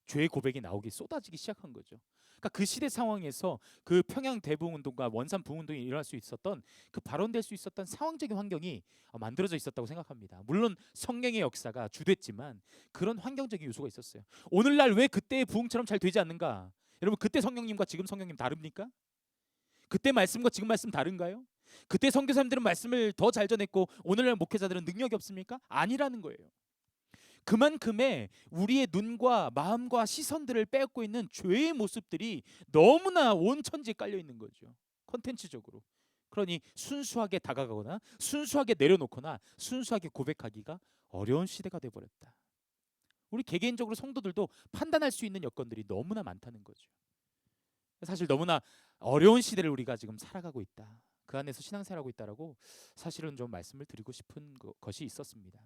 S1: 죄의 고백이 나오기 쏟아지기 시작한 거죠. 그러니까 그 시대 상황에서 그 평양 대부운동과 원산 부운동이 일어날 수 있었던, 그 발언될 수 있었던 상황적인 환경이 만들어져 있었다고 생각합니다. 물론 성령의 역사가 주됐지만 그런 환경적인 요소가 있었어요. 오늘날 왜 그때의 부흥처럼 잘 되지 않는가? 여러분, 그때 성령님과 지금 성령님 다릅니까? 그때 말씀과 지금 말씀 다른가요? 그때 선교사님들은 말씀을 더 잘 전했고 오늘날 목회자들은 능력이 없습니까? 아니라는 거예요. 그만큼의 우리의 눈과 마음과 시선들을 빼앗고 있는 죄의 모습들이 너무나 온 천지에 깔려 있는 거죠. 컨텐츠적으로. 그러니 순수하게 다가가거나 순수하게 내려놓거나 순수하게 고백하기가 어려운 시대가 돼 버렸다. 우리 개개인적으로 성도들도 판단할 수 있는 여건들이 너무나 많다는 거죠. 사실 너무나 어려운 시대를 우리가 지금 살아가고 있다. 그 안에서 신앙생활하고 있다라고 사실은 좀 말씀을 드리고 싶은 것이 있었습니다.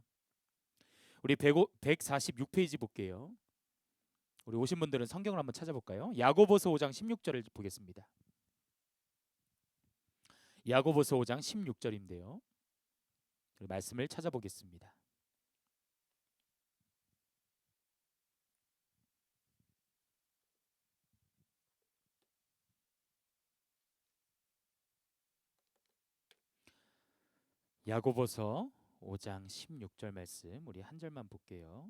S1: 우리 146페이지 볼게요. 우리 오신 분들은 성경을 한번 찾아볼까요? 야고보서 5장 16절을 보겠습니다. 야고보서 5장 16절인데요. 말씀을 찾아보겠습니다. 야고보서 5장 16절 말씀 우리 한 절만 볼게요.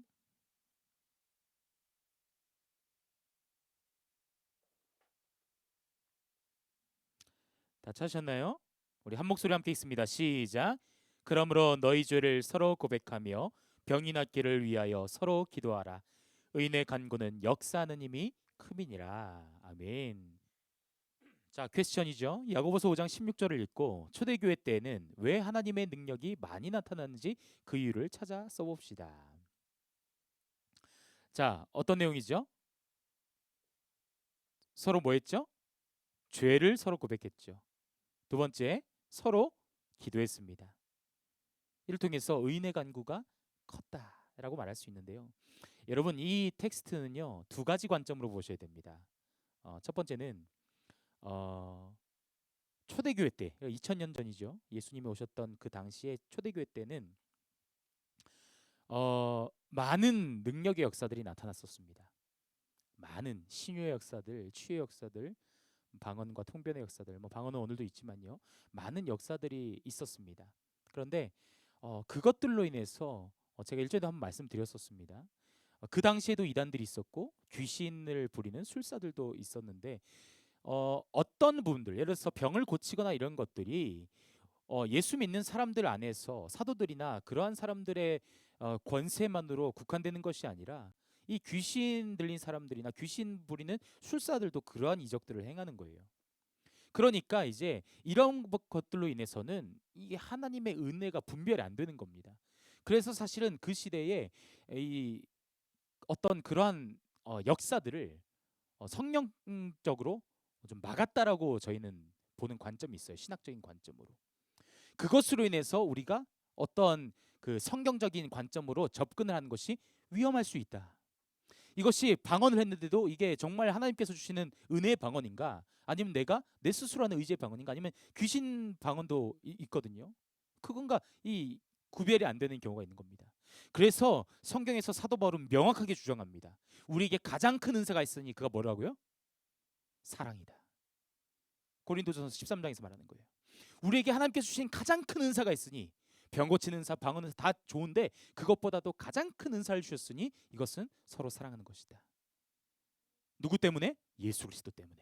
S1: 다 찾으셨나요? 우리 한 목소리 함께 읽습니다. 시작. 그러므로 너희 죄를 서로 고백하며 병이 낫기를 위하여 서로 기도하라. 의인의 간구는 역사하는 힘이 큼이니라. 아멘. 자, 퀘스천이죠. 야고보서 5장 16절을 읽고 초대교회 때에는 왜 하나님의 능력이 많이 나타나는지 그 이유를 찾아 써봅시다. 자, 어떤 내용이죠? 서로 뭐 했죠? 죄를 서로 고백했죠. 두 번째, 서로 기도했습니다. 이를 통해서 의인의 간구가 컸다라고 말할 수 있는데요. 여러분, 이 텍스트는요, 두 가지 관점으로 보셔야 됩니다. 첫 번째는 어, 초대교회 때, 2000년 전이죠. 예수님이 오셨던 그 당시에 초대교회 때는 많은 능력의 역사들이 나타났었습니다. 많은 신유의 역사들, 치유의 역사들, 방언과 통변의 역사들, 뭐 방언은 오늘도 있지만요, 많은 역사들이 있었습니다. 그런데 그것들로 인해서 제가 일전에도 한번 말씀드렸었습니다. 그 당시에도 이단들이 있었고 귀신을 부리는 술사들도 있었는데 어떤 부분들, 예를 들어서 병을 고치거나 이런 것들이 예수 믿는 사람들 안에서 사도들이나 그러한 사람들의 권세만으로 국한되는 것이 아니라 이 귀신 들린 사람들이나 귀신 부리는 술사들도 그러한 이적들을 행하는 거예요. 그러니까 이제 이런 것들로 인해서는 이 하나님의 은혜가 분별이 안 되는 겁니다. 그래서 사실은 그 시대에 이 어떤 그러한 역사들을 성령적으로 좀 막았다라고 저희는 보는 관점이 있어요. 신학적인 관점으로. 그것으로 인해서 우리가 어떤 그 성경적인 관점으로 접근을 하는 것이 위험할 수 있다. 이것이 방언을 했는데도 이게 정말 하나님께서 주시는 은혜의 방언인가? 아니면 내가 내 스스로 하는 의지의 방언인가? 아니면 귀신 방언도 있거든요. 그건가 이 구별이 안 되는 경우가 있는 겁니다. 그래서 성경에서 사도 바울은 명확하게 주장합니다. 우리에게 가장 큰 은사가 있으니 그가 뭐라고요? 사랑이다. 고린도전서 13장에서 말하는 거예요. 우리에게 하나님께서 주신 가장 큰 은사가 있으니 병 고치는 은사, 방언 은사 다 좋은데 그것보다도 가장 큰 은사를 주셨으니 이것은 서로 사랑하는 것이다. 누구 때문에? 예수 그리스도 때문에.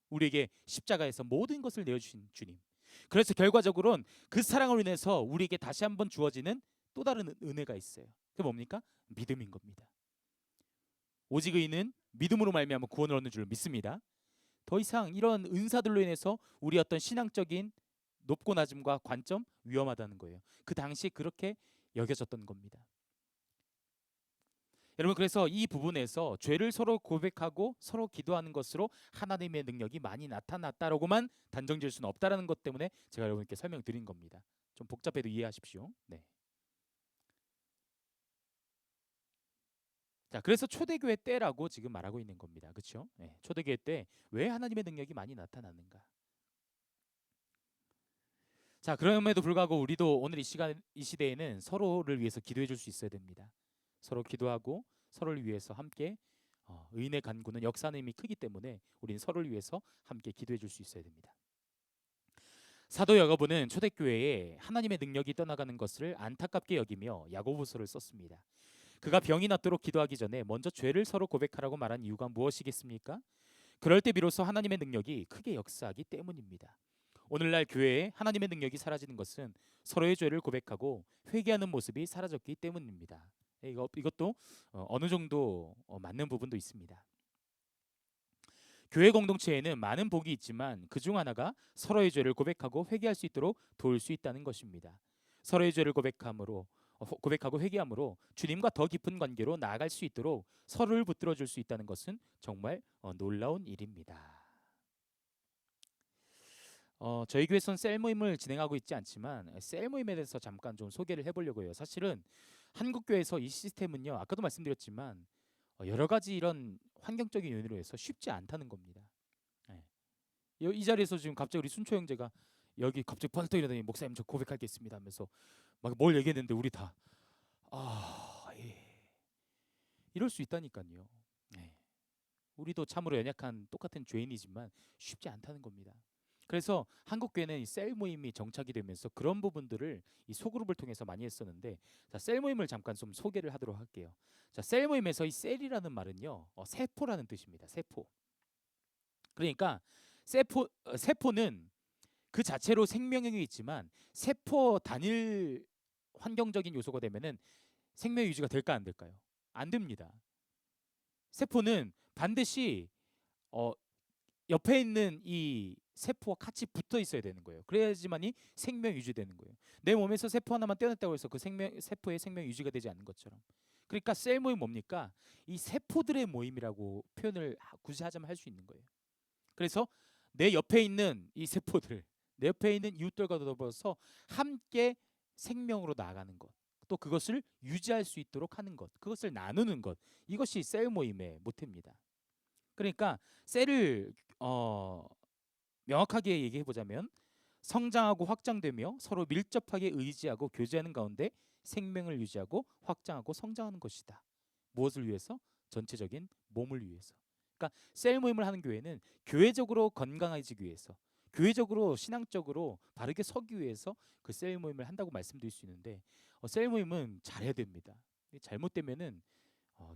S1: 우리에게 십자가에서 모든 것을 내어주신 주님. 그래서 결과적으로는 그 사랑으로 인해서 우리에게 다시 한번 주어지는 또 다른 은혜가 있어요. 그게 뭡니까? 믿음인 겁니다. 오직 의인은 믿음으로 말미암아 구원을 얻는 줄 믿습니다. 더 이상 이런 은사들로 인해서 우리 어떤 신앙적인 높고 낮음과 관점 위험하다는 거예요. 그 당시 그렇게 여겨졌던 겁니다. 여러분, 그래서 이 부분에서 죄를 서로 고백하고 서로 기도하는 것으로 하나님의 능력이 많이 나타났다라고만 단정지을 수는 없다라는 것 때문에 제가 여러분께 설명드린 겁니다. 좀 복잡해도 이해하십시오. 네. 자, 그래서 초대교회 때라고 지금 말하고 있는 겁니다. 그렇죠? 네. 초대교회 때 왜 하나님의 능력이 많이 나타났는가? 자, 그럼에도 불구하고 우리도 오늘 이 시간 이 시대에는 서로를 위해서 기도해 줄 수 있어야 됩니다. 서로 기도하고 서로를 위해서 함께 의인의 간구는 역사는 힘이 크기 때문에 우리는 서로를 위해서 함께 기도해 줄 수 있어야 됩니다. 사도 야고보는 초대교회에 하나님의 능력이 떠나가는 것을 안타깝게 여기며 야고보서를 썼습니다. 그가 병이 낫도록 기도하기 전에 먼저 죄를 서로 고백하라고 말한 이유가 무엇이겠습니까? 그럴 때 비로소 하나님의 능력이 크게 역사하기 때문입니다. 오늘날 교회에 하나님의 능력이 사라지는 것은 서로의 죄를 고백하고 회개하는 모습이 사라졌기 때문입니다. 이것도 어느 정도 맞는 부분도 있습니다. 교회 공동체에는 많은 복이 있지만 그중 하나가 서로의 죄를 고백하고 회개할 수 있도록 도울 수 있다는 것입니다. 서로의 죄를 고백하고 회개함으로 주님과 더 깊은 관계로 나아갈 수 있도록 서로를 붙들어 줄 수 있다는 것은 정말 놀라운 일입니다. 저희 교회에서는 셀 모임을 진행하고 있지 않지만 셀 모임에 대해서 잠깐 좀 소개를 해보려고 해요. 사실은 한국 교회에서 이 시스템은요, 아까도 말씀드렸지만 여러 가지 이런 환경적인 요인으로 해서 쉽지 않다는 겁니다. 네. 이 자리에서 지금 갑자기 우리 순초 형제가 여기 갑자기 번뜩 일어나니 목사님 저 고백할 게 있습니다 하면서 막 뭘 얘기했는데 우리 다 예. 이럴 수 있다니까요. 네. 우리도 참으로 연약한 똑같은 죄인이지만 쉽지 않다는 겁니다. 그래서 한국 교회는 이 셀 모임이 정착이 되면서 그런 부분들을 이 소그룹을 통해서 많이 했었는데, 자, 셀 모임을 잠깐 좀 소개를 하도록 할게요. 자, 셀 모임에서 이 셀이라는 말은요, 세포라는 뜻입니다. 세포. 그러니까 세포는 그 자체로 생명력이 있지만 세포 단일 환경적인 요소가 되면은 생명 유지가 될까 안 될까요? 안 됩니다. 세포는 반드시 어, 옆에 있는 이 세포와 같이 붙어 있어야 되는 거예요. 그래야지만이 생명 유지되는 거예요. 내 몸에서 세포 하나만 떼어냈다고 해서 그 세포의 생명 유지가 되지 않는 것처럼. 그러니까 셀 모임 뭡니까? 이 세포들의 모임이라고 표현을 굳이 하자면 할 수 있는 거예요. 그래서 내 옆에 있는 이 세포들, 내 옆에 있는 이웃들과 더불어서 함께 생명으로 나아가는 것, 또 그것을 유지할 수 있도록 하는 것, 그것을 나누는 것, 이것이 셀 모임의 모태입니다. 그러니까 셀을 명확하게 얘기해 보자면 성장하고 확장되며 서로 밀접하게 의지하고 교제하는 가운데 생명을 유지하고 확장하고 성장하는 것이다. 무엇을 위해서? 전체적인 몸을 위해서. 그러니까 셀 모임을 하는 교회는 교회적으로 건강해지기 위해서, 교회적으로 신앙적으로 바르게 서기 위해서 그 셀 모임을 한다고 말씀드릴 수 있는데, 셀 모임은 잘해야 됩니다. 잘못되면은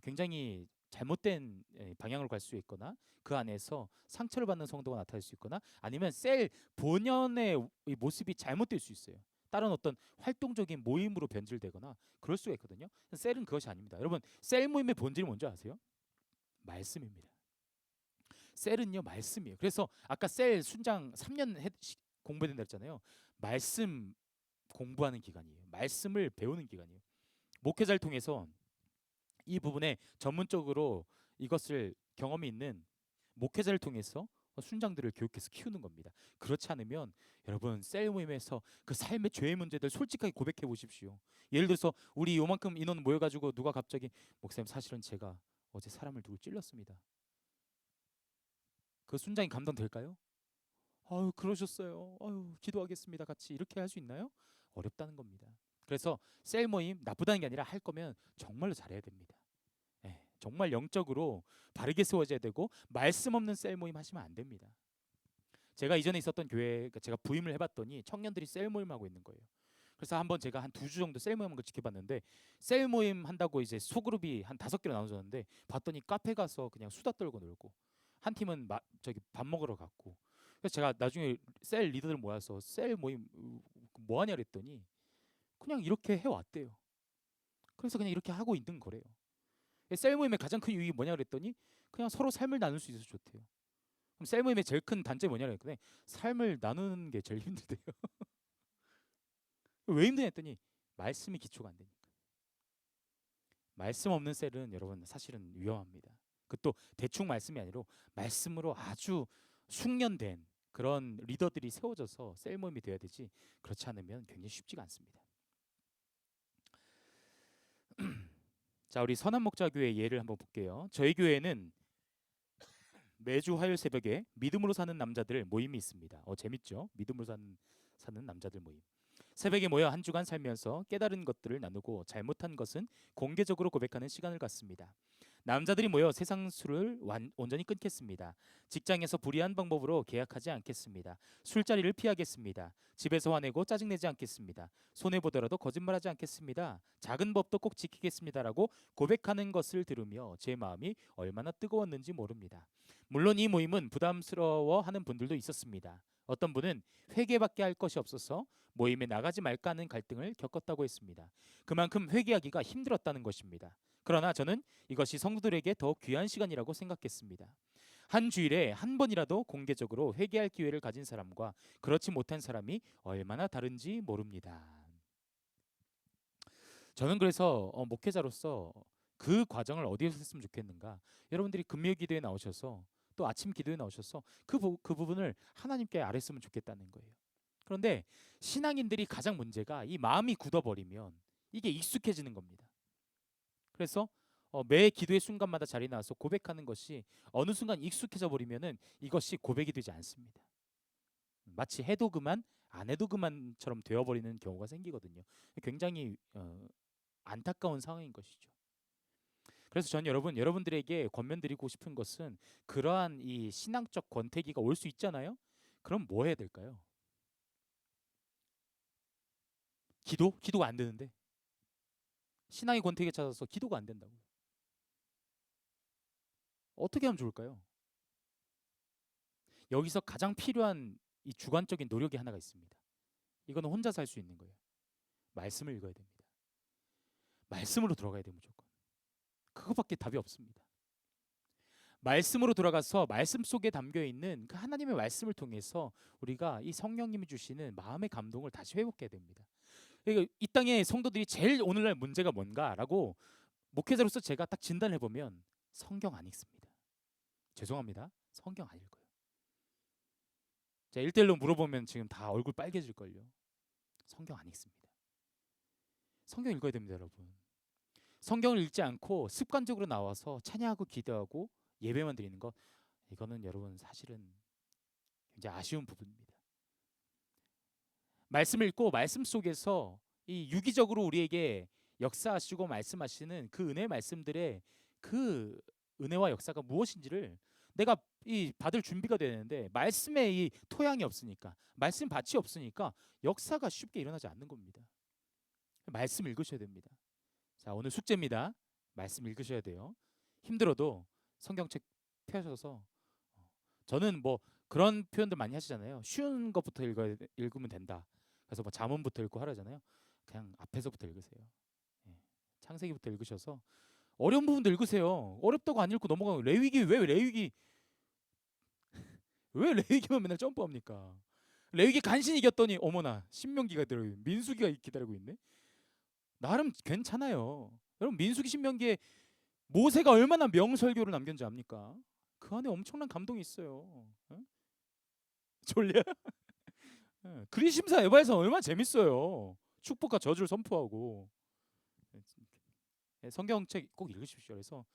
S1: 굉장히 잘못된 방향으로 갈 수 있거나 그 안에서 상처를 받는 성도가 나타날 수 있거나 아니면 셀 본연의 이 모습이 잘못될 수 있어요. 다른 어떤 활동적인 모임으로 변질되거나 그럴 수가 있거든요. 셀은 그것이 아닙니다. 여러분, 셀 모임의 본질이 뭔지 아세요? 말씀입니다. 셀은요, 말씀이에요. 그래서 아까 셀 순장 3년 공부해야 된다 했잖아요. 말씀 공부하는 기간이에요. 말씀을 배우는 기간이에요. 목회자를 통해서 이 부분에 전문적으로 이것을 경험이 있는 목회자를 통해서 순장들을 교육해서 키우는 겁니다. 그렇지 않으면 여러분 셀 모임에서 그 삶의 죄의 문제들 솔직하게 고백해 보십시오. 예를 들어서 우리 요만큼 인원 모여가지고 누가 갑자기 목사님 사실은 제가 어제 사람을 누구 찔렀습니다. 그 순장이 감당될까요? 아유 그러셨어요. 아유 기도하겠습니다. 같이 이렇게 할 수 있나요? 어렵다는 겁니다. 그래서 셀 모임 나쁘다는 게 아니라 할 거면 정말로 잘해야 됩니다. 정말 영적으로 바르게 세워져야 되고 말씀 없는 셀 모임 하시면 안 됩니다. 제가 이전에 있었던 교회 그러니까 제가 부임을 해봤더니 청년들이 셀 모임 하고 있는 거예요. 그래서 한번 제가 한 2주 정도 셀 모임 한걸 지켜봤는데 셀 모임 한다고 이제 소그룹이 한 5개로 나눠졌는데 봤더니 카페 가서 그냥 수다 떨고 놀고 한 팀은 저기 밥 먹으러 갔고 그래서 제가 나중에 셀 리더들 모아서 셀 모임 뭐 하냐 그랬더니 그냥 이렇게 해왔대요. 그래서 그냥 이렇게 하고 있는 거래요. 셀 모임의 가장 큰 유익이 뭐냐 그랬더니 그냥 서로 삶을 나눌 수 있어서 좋대요. 그럼 셀 모임의 제일 큰 단점이 뭐냐 그랬더니 삶을 나누는 게 제일 힘들대요. 왜 힘드냐 했더니 말씀이 기초가 안 되니까. 말씀 없는 셀은 여러분 사실은 위험합니다. 그 또 대충 말씀이 아니라 말씀으로 아주 숙련된 그런 리더들이 세워져서 셀 모임이 돼야 되지 그렇지 않으면 굉장히 쉽지가 않습니다. 자, 우리 선한목자교회 예를 한번 볼게요. 저희 교회는 매주 화요일 새벽에 믿음으로 사는 남자들 모임이 있습니다. 재밌죠? 믿음으로 사는 남자들 모임. 새벽에 모여 한 주간 살면서 깨달은 것들을 나누고 잘못한 것은 공개적으로 고백하는 시간을 갖습니다. 남자들이 모여 세상 술을 온전히 끊겠습니다. 직장에서 불이한 방법으로 계약하지 않겠습니다. 술자리를 피하겠습니다. 집에서 화내고 짜증내지 않겠습니다. 손해보더라도 거짓말하지 않겠습니다. 작은 법도 꼭 지키겠습니다라고 고백하는 것을 들으며 제 마음이 얼마나 뜨거웠는지 모릅니다. 물론 이 모임은 부담스러워하는 분들도 있었습니다. 어떤 분은 회개밖에 할 것이 없어서 모임에 나가지 말까 하는 갈등을 겪었다고 했습니다. 그만큼 회개하기가 힘들었다는 것입니다. 그러나 저는 이것이 성도들에게 더 귀한 시간이라고 생각했습니다. 한 주일에 한 번이라도 공개적으로 회개할 기회를 가진 사람과 그렇지 못한 사람이 얼마나 다른지 모릅니다. 저는 그래서 목회자로서 그 과정을 어디에서 했으면 좋겠는가? 여러분들이 금요 기도에 나오셔서 또 아침 기도에 나오셔서 그 부분을 하나님께 아뢰으면 좋겠다는 거예요. 그런데 신앙인들이 가장 문제가 이 마음이 굳어버리면 이게 익숙해지는 겁니다. 그래서 매 기도의 순간마다 자리 나와서 고백하는 것이 어느 순간 익숙해져 버리면은 이것이 고백이 되지 않습니다. 마치 해도 그만 안 해도 그만처럼 되어버리는 경우가 생기거든요. 굉장히 안타까운 상황인 것이죠. 그래서 전 여러분들에게 권면드리고 싶은 것은 그러한 이 신앙적 권태기가 올 수 있잖아요. 그럼 뭐 해야 될까요? 기도가 안 되는데 신앙의 권태기에 찾아서 기도가 안 된다고. 어떻게 하면 좋을까요? 여기서 가장 필요한 이 주관적인 노력이 하나가 있습니다. 이거는 혼자서 할 수 있는 거예요. 말씀을 읽어야 됩니다. 말씀으로 들어가야 돼요, 무조건. 그거밖에 답이 없습니다. 말씀으로 들어가서 말씀 속에 담겨 있는 그 하나님의 말씀을 통해서 우리가 이 성령님이 주시는 마음의 감동을 다시 회복해야 됩니다. 그러니까 이 땅의 성도들이 제일 오늘날 문제가 뭔가라고 목회자로서 제가 딱 진단해 보면 성경 안 읽습니다. 죄송합니다. 성경 안 읽어요. 제가 1대1로 물어보면 지금 다 얼굴 빨개질걸요. 성경 안 읽습니다. 성경 읽어야 됩니다, 여러분. 성경을 읽지 않고 습관적으로 나와서 찬양하고 기도하고 예배만 드리는 것, 이거는 여러분 사실은 굉장히 아쉬운 부분입니다. 말씀을 읽고 말씀 속에서 이 유기적으로 우리에게 역사하시고 말씀하시는 그 은혜의 말씀들의 그 은혜와 역사가 무엇인지를 내가 이 받을 준비가 되는데 말씀에 이 토양이 없으니까, 말씀 밭이 없으니까 역사가 쉽게 일어나지 않는 겁니다. 말씀 읽으셔야 됩니다. 자, 오늘 숙제입니다. 말씀 읽으셔야 돼요. 힘들어도 성경책 펴셔서, 저는 뭐 그런 표현들 많이 하시잖아요. 쉬운 것부터 읽으면 된다. 그래서 뭐 잠언부터 읽고 하라잖아요. 그냥 앞에서부터 읽으세요. 예. 창세기부터 읽으셔서 어려운 부분도 읽으세요. 어렵다고 안 읽고 넘어가고, 레위기 왜 레위기만 맨날 점프합니까? 레위기 간신히 이겼더니 어머나 신명기가 민수기가 기다리고 있네. 나름 괜찮아요. 여러분, 민수기 신명기에 모세가 얼마나 명설교를 남겼는지 압니까? 그 안에 엄청난 감동이 있어요. 어? 졸려? 그리심사 에바에서 얼마나 재밌어요. 축복과 저주를 선포하고. 성경책 꼭 읽으십시오. 그래서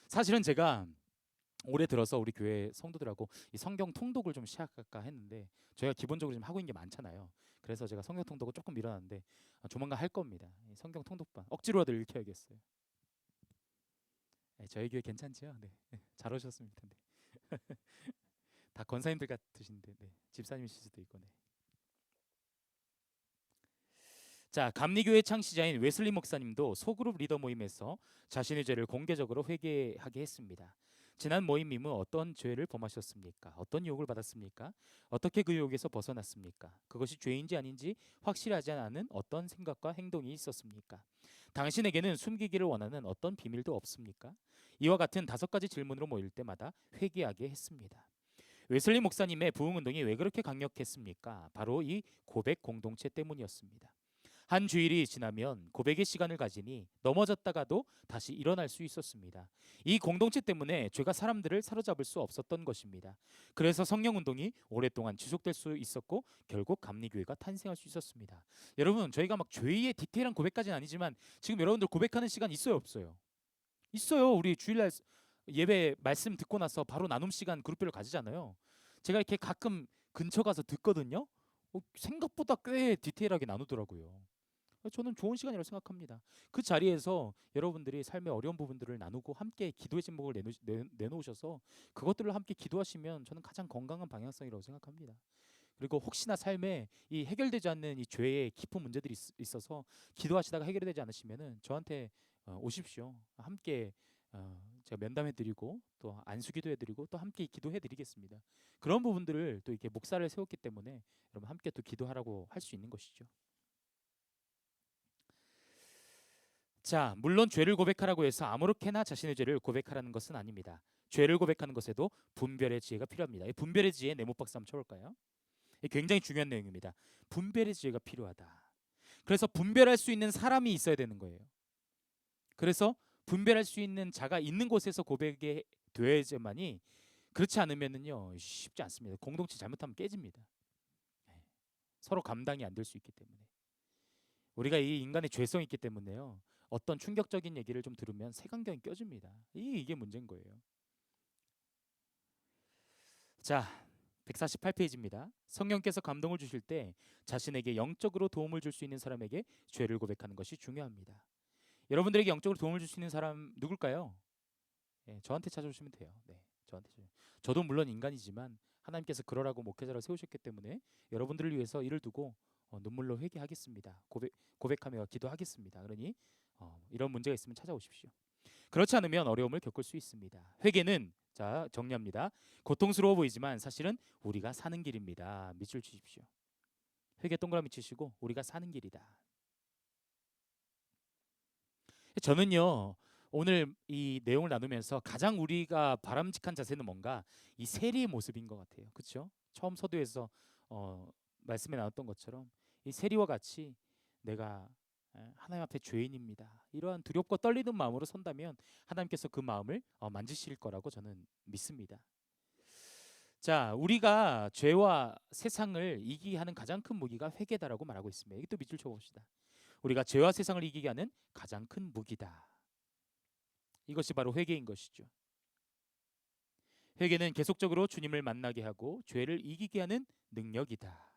S1: 사실은 제가 올해 들어서 우리 교회 성도들하고 이 성경 통독을 좀 시작할까 했는데, 저희가 기본적으로 지금 하고 있는 게 많잖아요. 그래서 제가 성경 통독을 조금 미뤄놨는데 조만간 할 겁니다. 성경 통독반 억지로라도 읽혀야겠어요. 저희 교회 괜찮지요? 네. 잘 오셨습니다. 네. 다 권사님들 같으신데, 네. 집사님이실 수도 있고. 네. 자, 감리교회 창시자인 웨슬리 목사님도 소그룹 리더 모임에서 자신의 죄를 공개적으로 회개하게 했습니다. 지난 모임 이후 어떤 죄를 범하셨습니까? 어떤 유혹을 받았습니까? 어떻게 그 유혹에서 벗어났습니까? 그것이 죄인지 아닌지 확실하지 않은 어떤 생각과 행동이 있었습니까? 당신에게는 숨기기를 원하는 어떤 비밀도 없습니까? 이와 같은 5가지 질문으로 모일 때마다 회개하게 했습니다. 웨슬리 목사님의 부흥 운동이 왜 그렇게 강력했습니까? 바로 이 고백 공동체 때문이었습니다. 한 주일이 지나면 고백의 시간을 가지니 넘어졌다가도 다시 일어날 수 있었습니다. 이 공동체 때문에 죄가 사람들을 사로잡을 수 없었던 것입니다. 그래서 성령 운동이 오랫동안 지속될 수 있었고 결국 감리교회가 탄생할 수 있었습니다. 여러분, 저희가 막 죄의 디테일한 고백까지는 아니지만 지금 여러분들 고백하는 시간 있어요, 없어요? 있어요. 우리 주일날 예배 말씀 듣고 나서 바로 나눔 시간 그룹별로 가지잖아요. 제가 이렇게 가끔 근처 가서 듣거든요. 생각보다 꽤 디테일하게 나누더라고요. 저는 좋은 시간이라고 생각합니다. 그 자리에서 여러분들이 삶의 어려운 부분들을 나누고 함께 기도의 제목을 내놓으셔서 그것들을 함께 기도하시면 저는 가장 건강한 방향성이라고 생각합니다. 그리고 혹시나 삶에 이 해결되지 않는 이 죄의 깊은 문제들이 있어서 기도하시다가 해결되지 않으시면은 저한테 오십시오. 함께 제가 면담해드리고 또 안수기도해드리고 또 함께 기도해드리겠습니다. 그런 부분들을 또 이렇게 목사를 세웠기 때문에 여러분 함께 또 기도하라고 할 수 있는 것이죠. 자, 물론 죄를 고백하라고 해서 아무렇게나 자신의 죄를 고백하라는 것은 아닙니다. 죄를 고백하는 것에도 분별의 지혜가 필요합니다. 이 분별의 지혜 네모 박수 한번 쳐볼까요? 굉장히 중요한 내용입니다. 분별의 지혜가 필요하다. 그래서 분별할 수 있는 사람이 있어야 되는 거예요. 그래서 분별할 수 있는 자가 있는 곳에서 고백이 되어야지만이, 그렇지 않으면은요 쉽지 않습니다. 공동체 잘못하면 깨집니다. 서로 감당이 안 될 수 있기 때문에. 우리가 이 인간의 죄성이 있기 때문에요. 어떤 충격적인 얘기를 좀 들으면 색안경이 껴집니다. 이게 문제인 거예요. 자, 148페이지입니다. 성령께서 감동을 주실 때 자신에게 영적으로 도움을 줄 수 있는 사람에게 죄를 고백하는 것이 중요합니다. 여러분들에게 영적으로 도움을 줄 수 있는 사람 누굴까요? 저한테 찾아오시면 돼요. 네, 저도 물론 인간이지만 하나님께서 그러라고 목회자를 세우셨기 때문에 여러분들을 위해서 이를 두고 눈물로 회개하겠습니다. 고백하며 기도하겠습니다. 그러니 이런 문제가 있으면 찾아오십시오. 그렇지 않으면 어려움을 겪을 수 있습니다. 회개는 자, 정리합니다. 고통스러워 보이지만 사실은 우리가 사는 길입니다. 밑줄 치십시오. 회개 동그라미 치시고 우리가 사는 길이다. 저는요 오늘 이 내용을 나누면서 가장 우리가 바람직한 자세는 뭔가 이 세리의 모습인 것 같아요. 그렇죠? 처음 서두에서 말씀에 나왔던 것처럼 이 세리와 같이 내가 하나님 앞에 죄인입니다. 이러한 두렵고 떨리는 마음으로 선다면 하나님께서 그 마음을 만지실 거라고 저는 믿습니다. 자, 우리가 죄와 세상을 이기게 하는 가장 큰 무기가 회개다라고 말하고 있습니다. 이게 또 밑줄 쳐봅시다. 우리가 죄와 세상을 이기게 하는 가장 큰 무기다. 이것이 바로 회개인 것이죠. 회개는 계속적으로 주님을 만나게 하고 죄를 이기게 하는 능력이다.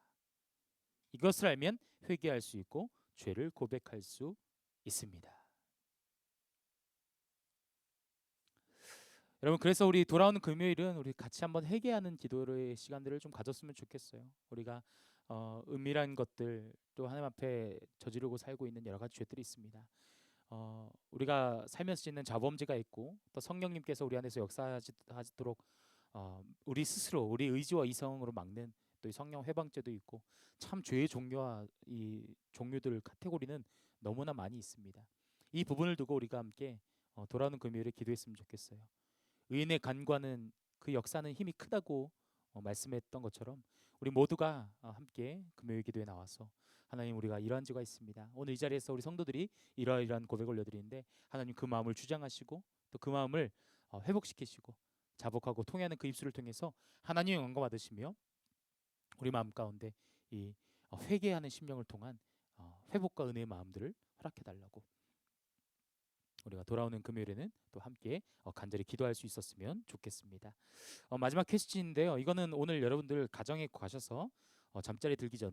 S1: 이것을 알면 회개할 수 있고 죄를 고백할 수 있습니다. 여러분, 그래서 우리 돌아오는 금요일은 우리 같이 한번 회개하는 기도의 시간들을 좀 가졌으면 좋겠어요. 우리가 은밀한 것들 또 하나님 앞에 저지르고 살고 있는 여러 가지 죄들이 있습니다. 우리가 살면서 짓는 자범죄가 있고 또 성령님께서 우리 안에서 역사하시도록 우리 스스로 우리 의지와 이성으로 막는 또 이 성령 회방죄도 있고 참 죄의 종류와 이 종류들 카테고리는 너무나 많이 있습니다. 이 부분을 두고 우리가 함께 돌아오는 금요일에 기도했으면 좋겠어요. 의인의 간과는 그 역사는 힘이 크다고 말씀했던 것처럼 우리 모두가 함께 금요일 기도에 나와서 하나님, 우리가 이러한 죄가 있습니다. 오늘 이 자리에서 우리 성도들이 이러이러한 고백을 올려드리는데 하나님 그 마음을 주장하시고 또 그 마음을 회복시키시고 자복하고 통회하는 그 입술을 통해서 하나님의 영광 받으시며 우리 마음 가운데 이 회개하는 심령을 통한 회복과 은혜의 마음들을 허락해 달라고 우리가 돌아오는 금요일에는 또 함께 간절히 기도할 수 있었으면 좋겠습니다. 마지막 퀘스천인데요. 이거는 오늘 여러분들 가정에 가셔서 잠자리 들기 전